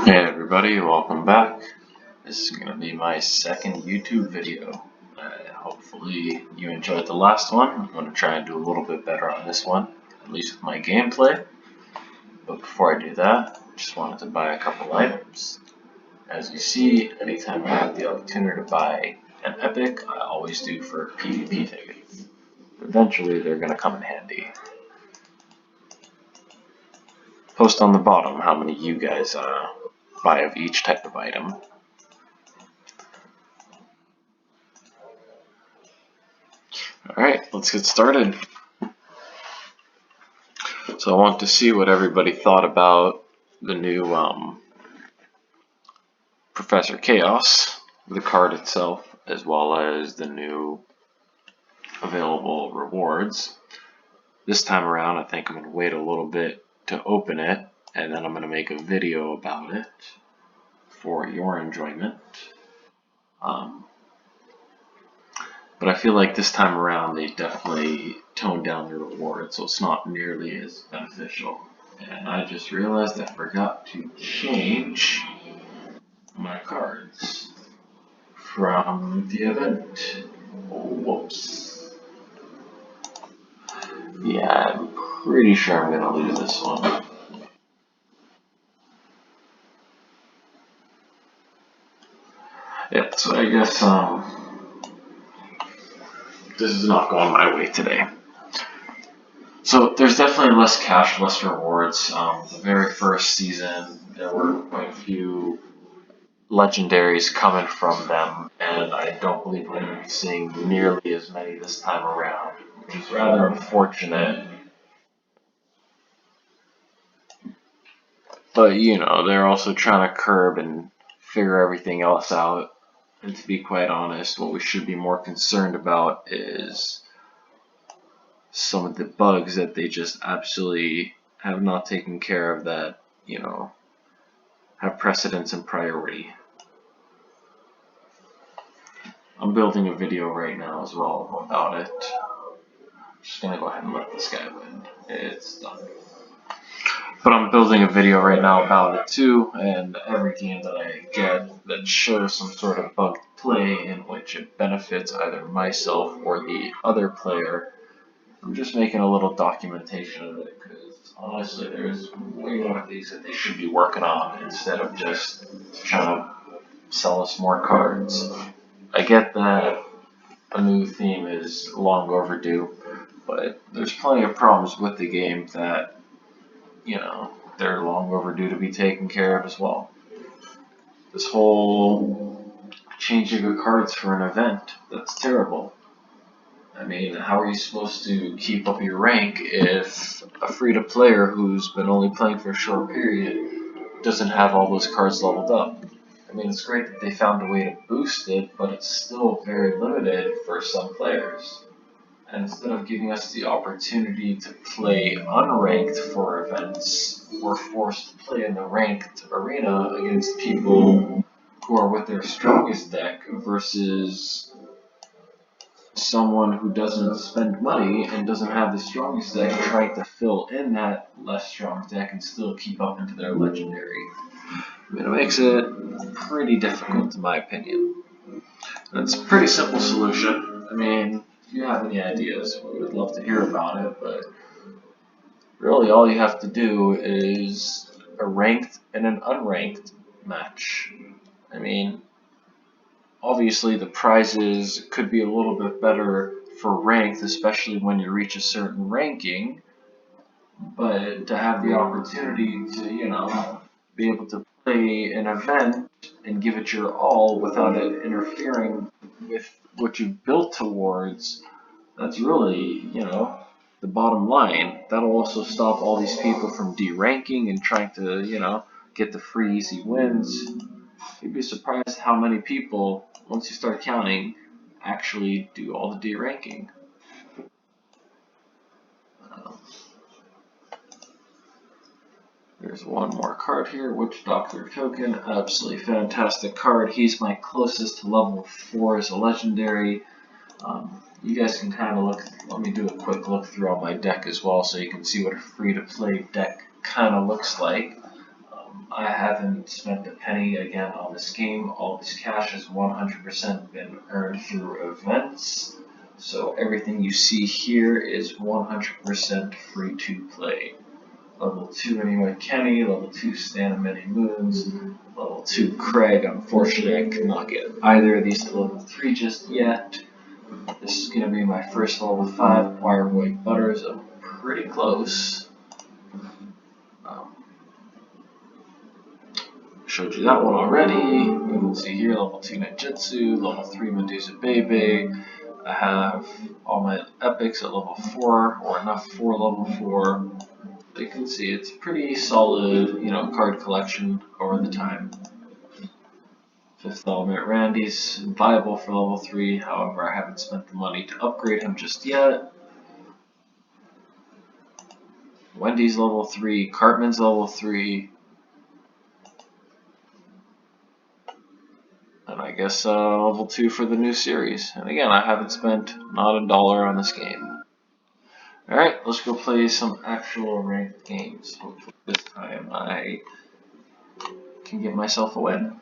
Hey everybody, welcome back. This is going to be my second YouTube video. Hopefully you enjoyed the last one. I'm going to try and do a little bit better on this one, at least with my gameplay. But before I do that, I just wanted to buy a couple items. As you see, anytime I have the opportunity to buy an epic, I always do for PvP tickets. Eventually they're going to come in handy. Post on the bottom how many you guys buy of each type of item. Alright, let's get started. So I want to see what everybody thought about the new Professor Chaos, the card itself, as well as the new available rewards. This time around, I think I'm going to wait a little bit to open it, and then I'm going to make a video about it for your enjoyment. But I feel like this time around they definitely toned down the reward, so it's not nearly as beneficial. And I just realized I forgot to change my cards from the event. Whoops. Yeah, I'm pretty sure I'm gonna lose this one. Yeah, so I guess this is not going my way today. So there's definitely less cash, less rewards. The very first season, there were quite a few legendaries coming from them, and I don't believe we're going to be seeing nearly as many this time around, which is rather unfortunate. But, you know, they're also trying to curb and figure everything else out. And to be quite honest, what we should be more concerned about is some of the bugs that they just absolutely have not taken care of that, you know, have precedence and priority. I'm building a video right now as well about it. I'm just gonna go ahead and let this guy win. It's done. But I'm building a video right now about it too, and every game that I get that shows some sort of bugged play in which it benefits either myself or the other player, I'm just making a little documentation of it, because honestly there's way more things that they should be working on instead of just trying to sell us more cards. I get that a new theme is long overdue, but there's plenty of problems with the game that, you know, they're long overdue to be taken care of as well. This whole changing of cards for an event, that's terrible. I mean, how are you supposed to keep up your rank if a free-to-player who's been only playing for a short period doesn't have all those cards leveled up? I mean, it's great that they found a way to boost it, but it's still very limited for some players. And instead of giving us the opportunity to play unranked for events, we're forced to play in the ranked arena against people who are with their strongest deck versus someone who doesn't spend money and doesn't have the strongest deck trying to fill in that less strong deck and still keep up into their legendary. I mean, it makes it pretty difficult in my opinion. And it's a pretty simple solution. I mean, if you have any ideas, we would love to hear about it, but really all you have to do is a ranked and an unranked match. I mean, obviously the prizes could be a little bit better for ranked, especially when you reach a certain ranking, but to have the opportunity to, you know, be able to play an event and give it your all without it interfering with what you've built towards, that's really, you know, the bottom line. That'll also stop all these people from deranking and trying to, you know, get the free easy wins. You'd be surprised how many people, once you start counting, actually do all the deranking. There's one more card here, Witch Doctor Token, absolutely fantastic card. He's my closest to level 4 as a legendary. You guys can kind of let me do a quick look through on my deck as well so you can see what a free-to-play deck kind of looks like. I haven't spent a penny again on this game. All this cash has 100% been earned through events. So everything you see here is 100% free to play. Level 2 anyway Kenny, level 2 Stan Many Moons, level 2 Craig. Unfortunately I could not get either of these to level 3 just yet. This is going to be my first level 5 Wireboy Butters. I'm pretty close. Showed you that one already. You can see here level 2 Ninjutsu, level 3 Medusa Bebe. I have all my epics at level 4, or enough for level 4. You can see it's pretty solid, card collection over the time. Fifth Element Randy's viable for level 3, however I haven't spent the money to upgrade him just yet. Wendy's level 3, Cartman's level 3. And I guess level 2 for the new series. And again, I haven't spent not $1 on this game. Alright, let's go play some actual ranked games. Hopefully this time I can get myself a win.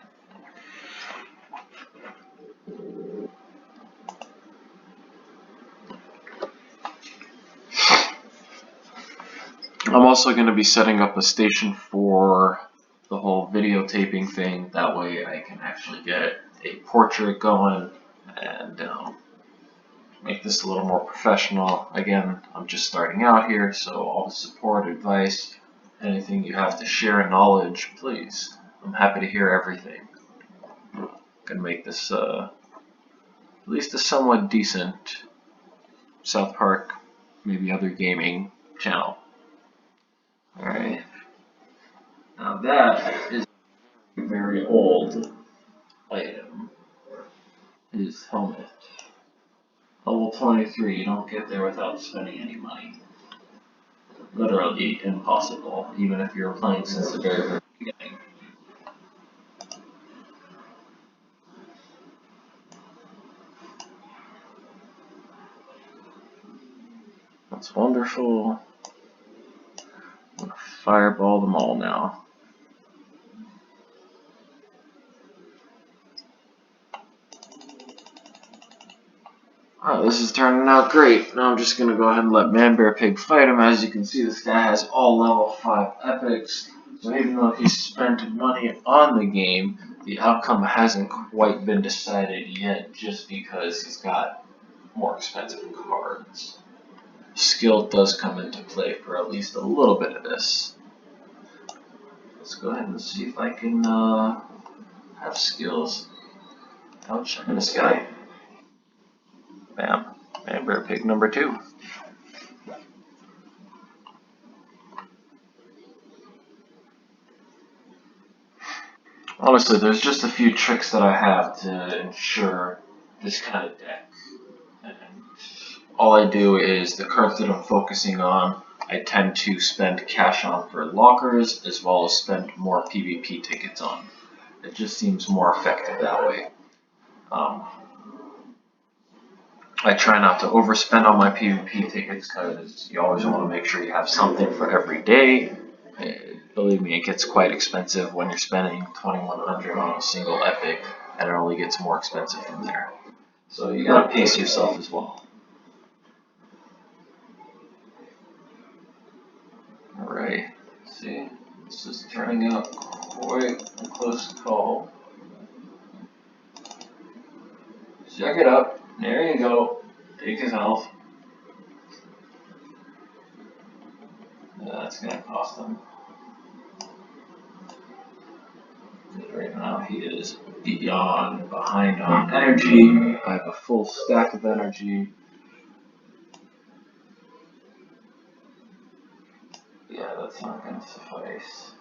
I'm also going to be setting up a station for the whole videotaping thing. That way I can actually get a portrait going and make this a little more professional. Again, I'm just starting out here, so all the support, advice, anything you have to share knowledge, please. I'm happy to hear everything. I'm gonna make this at least a somewhat decent South Park, maybe other gaming channel. Alright. Now that is a very old item. His helmet. Level 23, you don't get there without spending any money. Literally impossible, even if you're playing since the very beginning. That's wonderful. I'm gonna fireball them all now. Alright, this is turning out great. Now I'm just going to go ahead and let Man Bear Pig fight him. As you can see, this guy has all level 5 epics. So even though he spent money on the game, the outcome hasn't quite been decided yet just because he's got more expensive cards. Skill does come into play for at least a little bit of this. Let's go ahead and see if I can have skills. Ouch, I'm this guy. Bam. Man Bear Pig number 2. Honestly, there's just a few tricks that I have to ensure this kind of deck. And all I do is the cards that I'm focusing on, I tend to spend cash on for lockers as well as spend more PvP tickets on. It just seems more effective that way. I try not to overspend on my PvP tickets because you always want to make sure you have something for every day. Believe me, it gets quite expensive when you're spending $2,100 on a single epic, and it only gets more expensive from there. So you gotta pace yourself as well. Alright, see, this is turning out quite a close call. Check it up. There you go. Take his health. That's gonna cost him. Right now he is behind on energy. I have a full stack of energy. Yeah, that's not gonna suffice.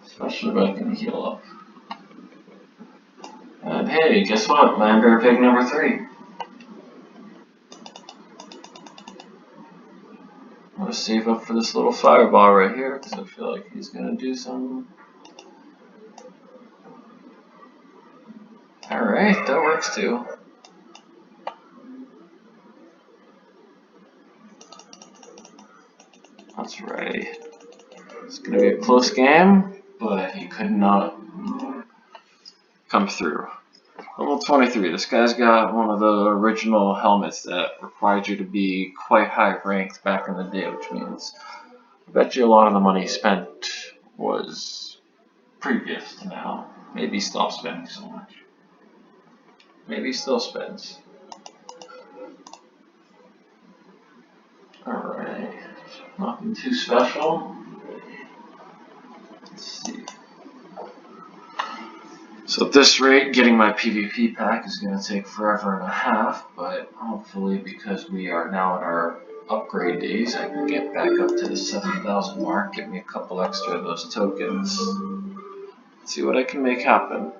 Especially if I can heal up. And hey, guess what? Man Bear Pig number 3. I'm gonna save up for this little fireball right here because I feel like he's gonna do something. Alright, that works too. That's right. It's gonna be a close game. but he could not come through. Level 23, this guy's got one of the original helmets that required you to be quite high ranked back in the day, which means I bet you a lot of the money spent was previous to now. Maybe he stopped spending so much. Maybe he still spends. Alright, nothing too special. Let's see. So at this rate, getting my PvP pack is going to take forever and a half, but hopefully because we are now in our upgrade days, I can get back up to the 7,000 mark, get me a couple extra of those tokens, see what I can make happen.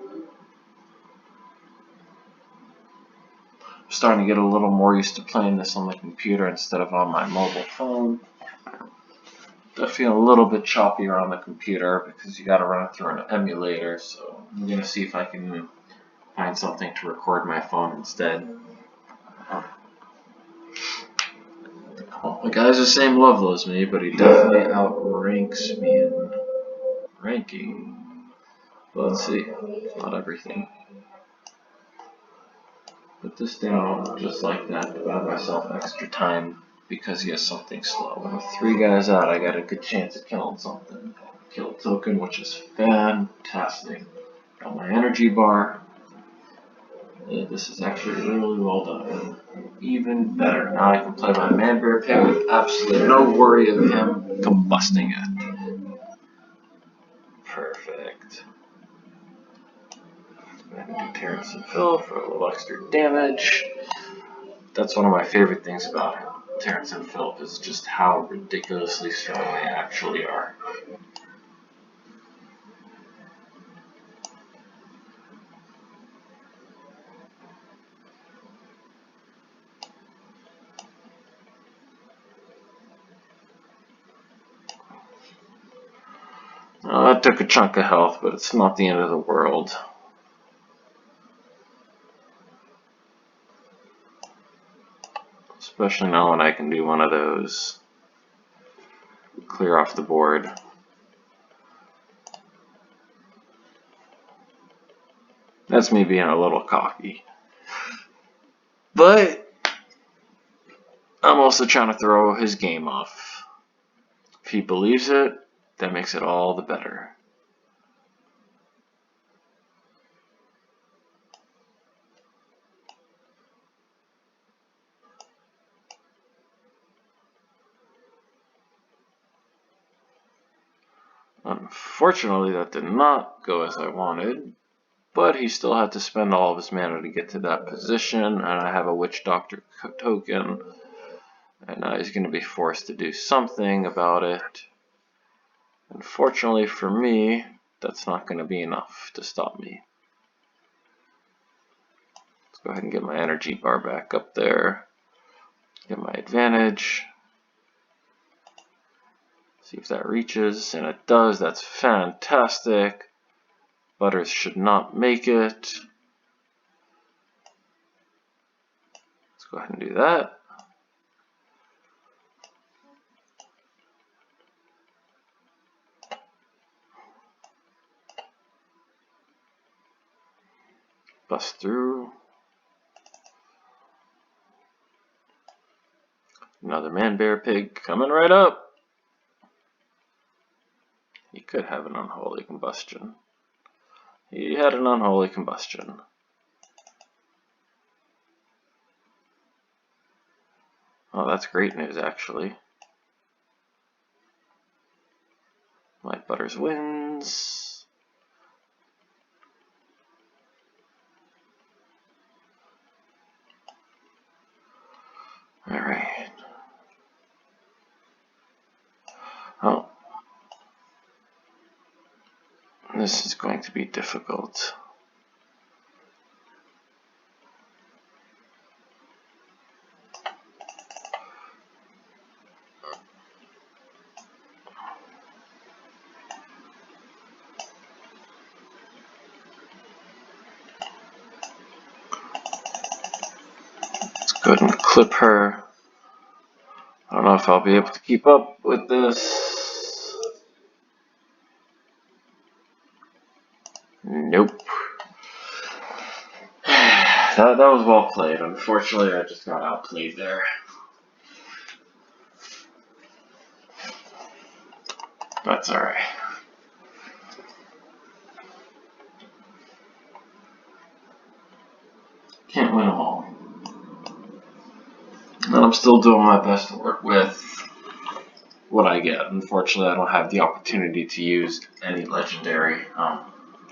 I'm starting to get a little more used to playing this on the computer instead of on my mobile phone. I feel a little bit choppier on the computer because you got to run it through an emulator, so I'm going to see if I can find something to record my phone instead. Well, the guy's the same level as me, but he definitely outranks me in ranking. But let's see, not everything. Put this down just like that to buy myself extra time because he has something slow. And with 3 guys out, I got a good chance of killing something. Kill a token, which is fantastic. Got my energy bar. This is actually really well done. Even better. Now I can play my man-bear pig with absolutely no worry of him combusting it. Perfect. Go ahead and do Terrence and Phil for a little extra damage. That's one of my favorite things about Terrence and Phil is just how ridiculously strong they actually are. That took a chunk of health, but it's not the end of the world. Especially now when I can do one of those. Clear off the board. That's me being a little cocky. But I'm also trying to throw his game off. If he believes it, that makes it all the better. Unfortunately, that did not go as I wanted, but he still had to spend all of his mana to get to that position, and I have a Witch Doctor token, and now he's going to be forced to do something about it. Unfortunately for me, that's not going to be enough to stop me. Let's go ahead and get my energy bar back up there, get my advantage. See if that reaches, and it does. That's fantastic. Butters should not make it. Let's go ahead and do that. Bust through. Another man-bear pig coming right up. He could have an unholy combustion. He had an unholy combustion. Oh, that's great news, actually. Light Butters wins. Alright. Oh. This is going to be difficult. Let's go ahead and clip her. I don't know if I'll be able to keep up with this. Nope. That was well played. Unfortunately, I just got outplayed there. That's alright. Can't win them all. And I'm still doing my best to work with what I get. Unfortunately, I don't have the opportunity to use any legendary.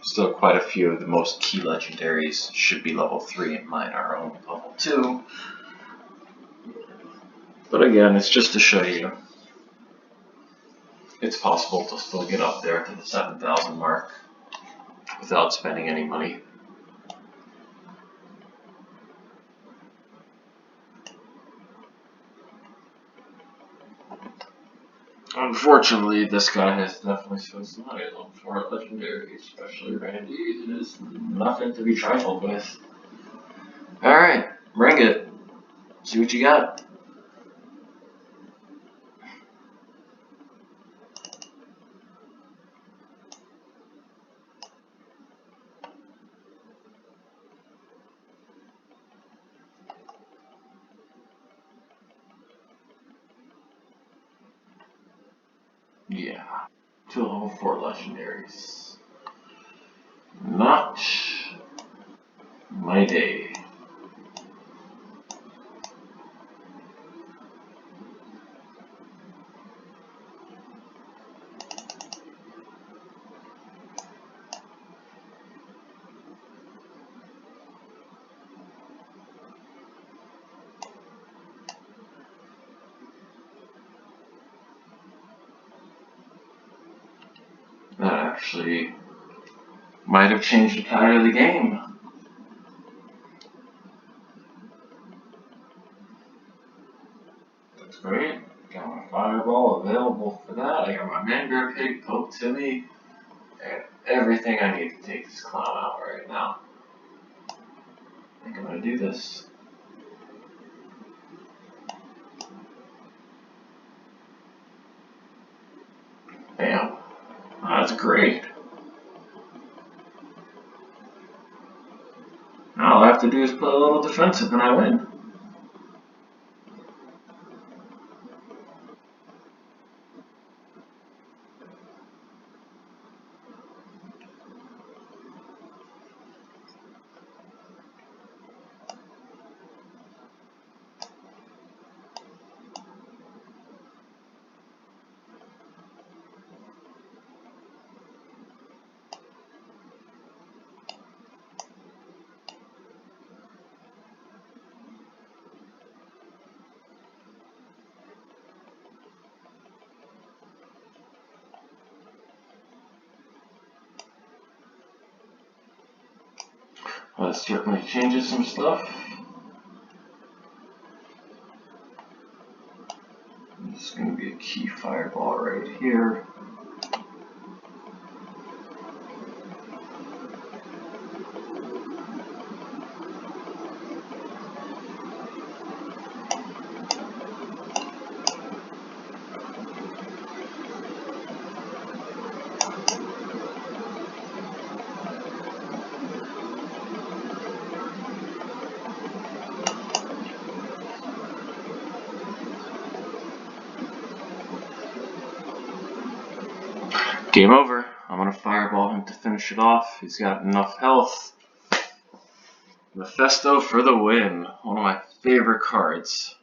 Still quite a few of the most key legendaries should be level 3 and mine are only level 2. But again, it's just to show you it's possible to still get up there to the 7,000 mark without spending any money. Unfortunately, this guy has definitely spent some money on for legendary, especially Randy. It is nothing to be trifled with. Alright, bring it. See what you got. Yeah, 2 level 4 legendaries. Not my day. That actually might have changed the tide of the game. That's great. Got my fireball available for that. I got my mangrove pig poked to me. I got everything I need to take this clown out right now. I think I'm gonna do this. Bam. That's great. Now all I have to do is play a little defensive and I win. Let's see if we changes some stuff. This is going to be a key fireball right here. Game over. I'm going to fireball him to finish it off. He's got enough health. Mephisto for the win. One of my favorite cards.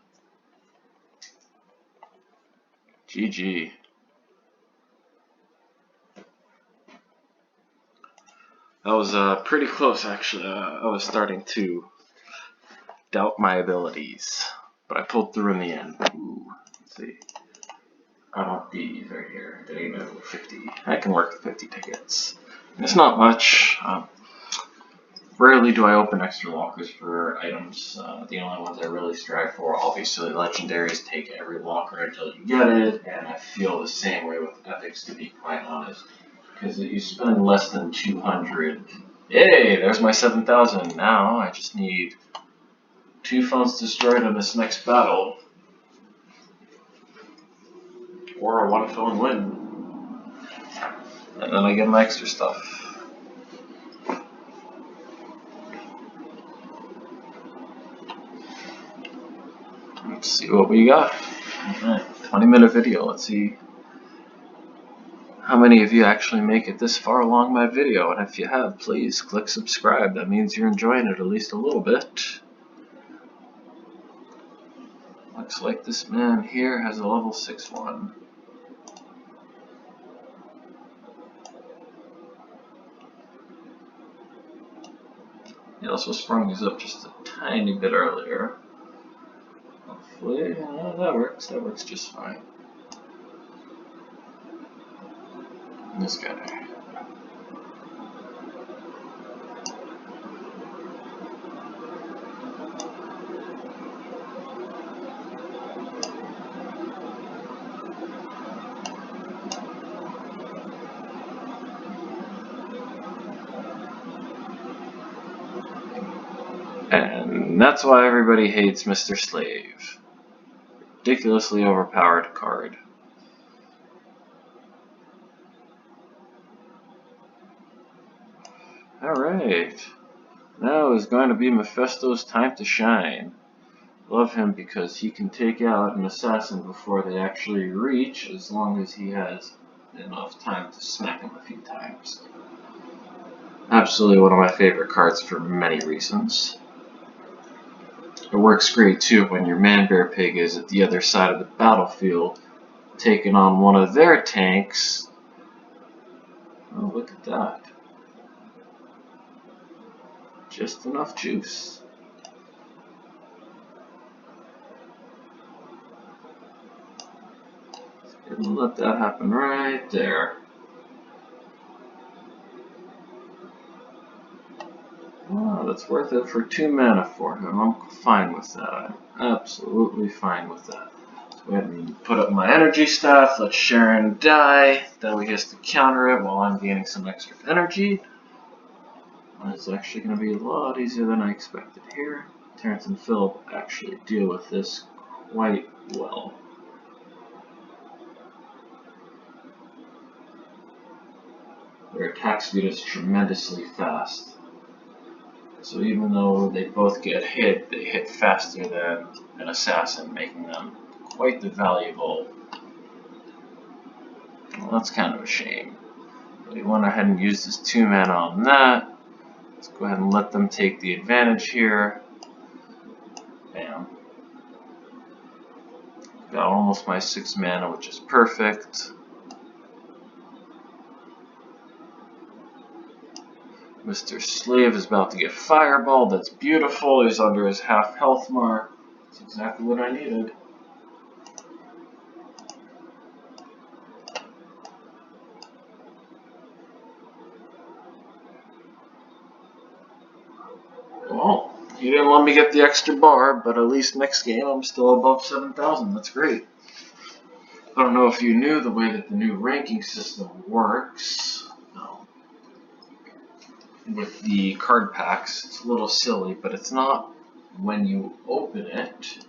GG. That was pretty close, actually. I was starting to doubt my abilities, but I pulled through in the end. Ooh, let's see. I want these right here. Did I even 50? I can work with 50 tickets. It's not much. Rarely do I open extra lockers for items. The only ones I really strive for, obviously, legendaries. Take every locker until you get it, and I feel the same way with epics, to be quite honest. Because you spend less than 200. Yay! There's my 7,000. Now I just need 2 phones destroyed in this next battle, or a 1 phone win, and then I get my extra stuff. see what we got. Alright, 20-minute video. Let's see how many of you actually make it this far along my video. And if you have, please click subscribe. That means you're enjoying it at least a little bit. Looks like this man here has a level 6-1. He also sprung these up just a tiny bit earlier. Hopefully, that works. That works just fine. And this guy. And that's why everybody hates Mr. Slave. Ridiculously overpowered card. Alright. Now is going to be Mephisto's time to shine. Love him because he can take out an assassin before they actually reach, as long as he has enough time to smack him a few times. Absolutely one of my favorite cards for many reasons. It works great too when your man-bear pig is at the other side of the battlefield, taking on one of their tanks. Oh, look at that. Just enough juice. And let that happen right there. Oh, that's worth it for 2 mana for him. I'm fine with that. I'm absolutely fine with that. So go ahead and put up my energy staff. Let Sharon die. That way he has to counter it while I'm gaining some extra energy. It's actually going to be a lot easier than I expected here. Terrence and Phil actually deal with this quite well. Their attack speed is tremendously fast. So even though they both get hit, they hit faster than an assassin, making them quite the valuable. Well, that's kind of a shame. But he went ahead and used his 2 mana on that. Let's go ahead and let them take the advantage here. Bam. Got almost my 6 mana, which is perfect. Mr. Slave is about to get fireballed. That's beautiful. He's under his half health mark. That's exactly what I needed. Well, he didn't let me get the extra bar, but at least next game I'm still above 7,000. That's great. I don't know if you knew the way that the new ranking system works. With the card packs, it's a little silly, but it's not when you open it,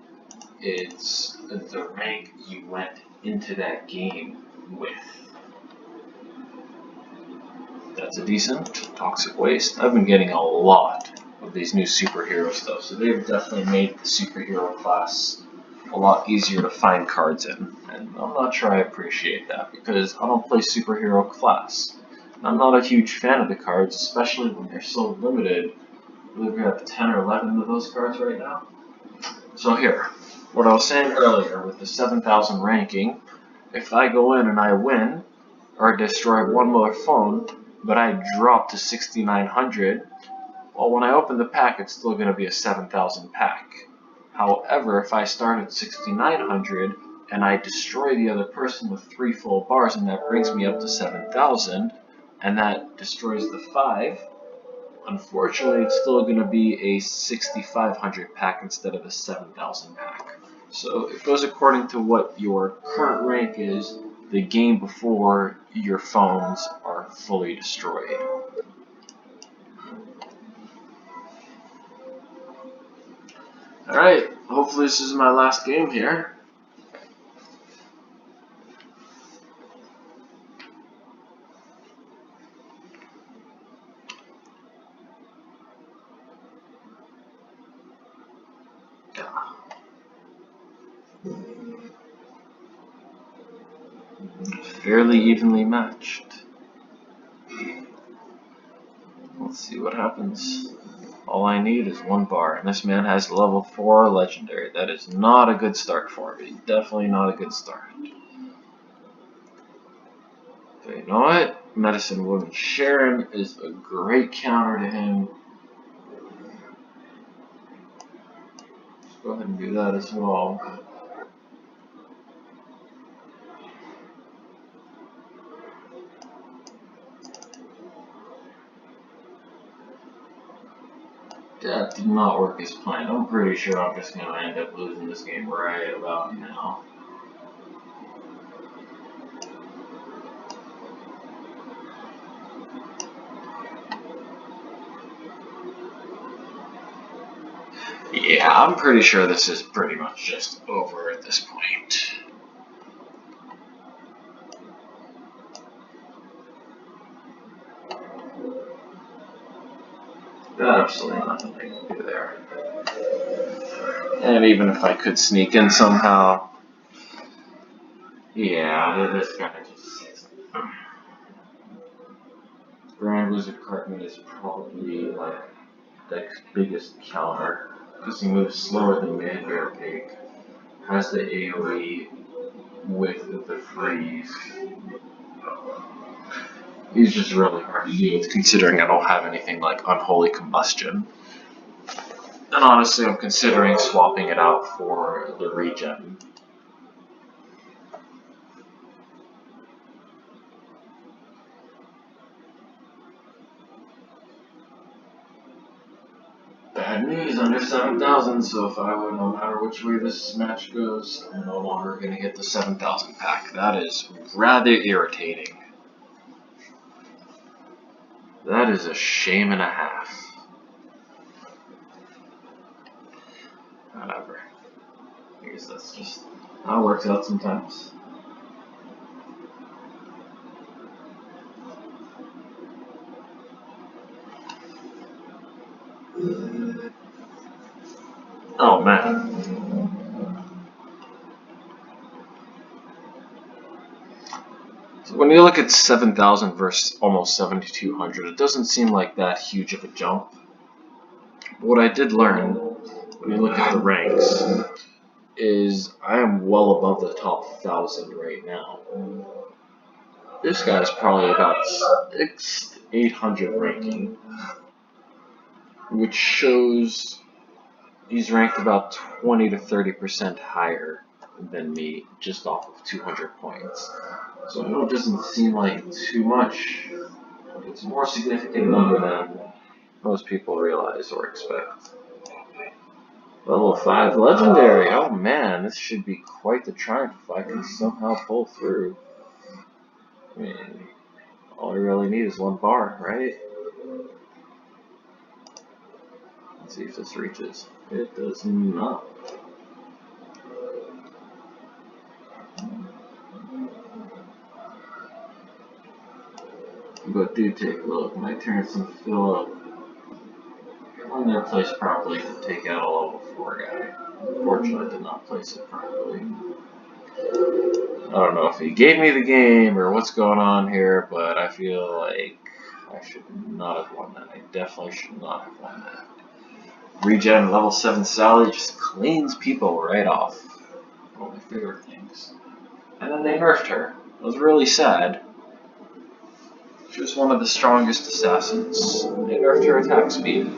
it's the rank you went into that game with. That's a decent toxic waste. I've been getting a lot of these new superhero stuff, so they've definitely made the superhero class a lot easier to find cards in, and I'm not sure I appreciate that because I don't play superhero class. I'm not a huge fan of the cards, especially when they're so limited. I believe we have 10 or 11 of those cards right now. So here, what I was saying earlier with the 7,000 ranking, if I go in and I win, or destroy one more phone, but I drop to 6,900, well, when I open the pack, it's still going to be a 7,000 pack. However, if I start at 6,900 and I destroy the other person with 3 full bars, and that brings me up to 7,000, and that destroys the 5, unfortunately it's still going to be a 6,500 pack instead of a 7,000 pack. So it goes according to what your current rank is the game before your phones are fully destroyed. Alright, hopefully this is my last game here. fairly evenly matched. Let's see what happens. All I need is 1 bar, and this man has level 4 legendary. That is not a good start for me. Definitely not a good start. Okay, you know what? Medicine Woman Sharon is a great counter to him. Let's go ahead and do that as well. That did not work as planned. I'm pretty sure I'm just going to end up losing this game right about now. Yeah, I'm pretty sure this is pretty much just over at this point. Absolutely nothing I can do there. And even if I could sneak in somehow, yeah, this kind of just... Grand Wizard Cartman is probably like Deck's biggest counter, because he moves slower than Man Bear Pig, has the AoE with the freeze. He's just really hard to deal with, considering I don't have anything like Unholy Combustion. And honestly, I'm considering swapping it out for the regen. Bad news, under 7,000, so if I would, no matter which way this match goes, I'm no longer going to get the 7,000 pack. That is rather irritating. That is a shame and a half. Whatever. I guess that's just how it works out sometimes. Oh man. So when you look at 7,000 versus almost 7,200, it doesn't seem like that huge of a jump. But what I did learn, when you look at the ranks, is I am well above the top 1,000 right now. This guy's probably about 800 ranking, which shows he's ranked about 20 to 30% higher than me, just off of 200 points. So I know it doesn't seem like too much, but it's a more significant number than most people realize or expect. Level 5 legendary. Oh man, this should be quite the triumph if I can somehow pull through. I mean, all I really need is 1 bar, right? Let's see if this reaches. It does not. But do take a look. My turn to fill up. When they're placed properly, to take out a level 4 guy. Unfortunately, I did not place it properly. I don't know if he gave me the game or what's going on here, but I feel like I should not have won that. I definitely should not have won that. Regen level 7 Sally just cleans people right off. One of my favorite things. And then they nerfed her. It was really sad. She was one of the strongest assassins. They nerfed her attack speed.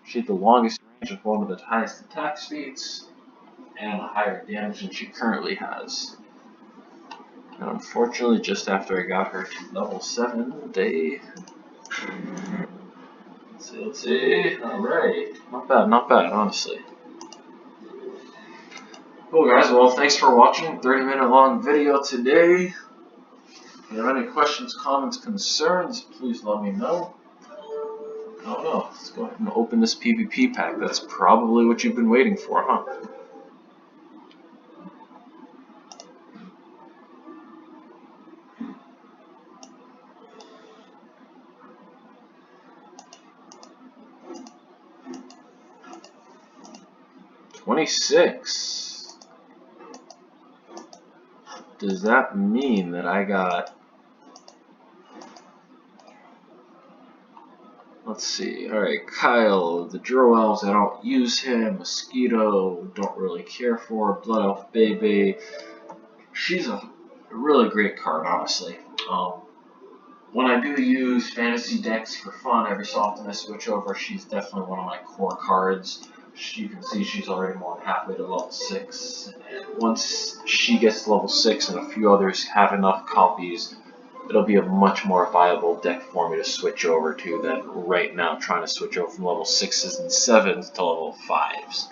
She had the longest range of one of the highest attack speeds, and a higher damage than she currently has. And unfortunately, just after I got her to level 7, they... Let's see. Alright. Not bad, honestly. Cool, guys. Well, thanks for watching. 30-minute long video today. If you have any questions, comments, concerns, please let me know. I don't know. Let's go ahead and open this PvP pack. That's probably what you've been waiting for, huh? $26. does that mean that I got... Let's see. Alright, Kyle, the Drow Elves, I don't use him. Mosquito, don't really care for. Blood Elf Baby. She's a really great card, honestly. When I do use fantasy decks for fun, every so often I switch over. She's definitely one of my core cards. You can see she's already more than halfway to level 6. And once she gets to level 6 and a few others have enough copies, it'll be a much more viable deck for me to switch over to than right now trying to switch over from level 6s and 7s to level 5s.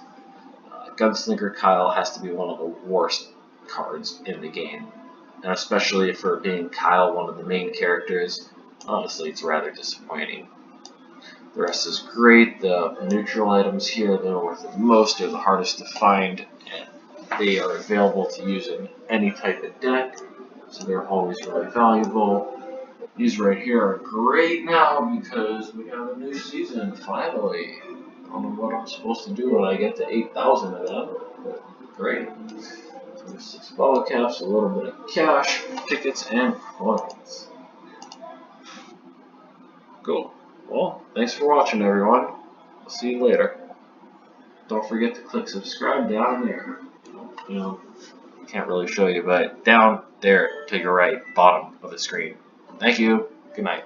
Gunslinger Kyle has to be one of the worst cards in the game. And especially for being Kyle, one of the main characters, honestly, it's rather disappointing. The rest is great. The neutral items here that are worth the most are the hardest to find, and they are available to use in any type of deck, so they're always really valuable. These right here are great now because we have a new season, finally. I don't know what I'm supposed to do when I get to 8,000 of them, but great. 6 bottle caps, a little bit of cash, tickets, and coins. Cool. Well, thanks for watching, everyone. I'll see you later. Don't forget to click subscribe down there. You know, can't really show you, but down there to your right, bottom of the screen. Thank you. Good night.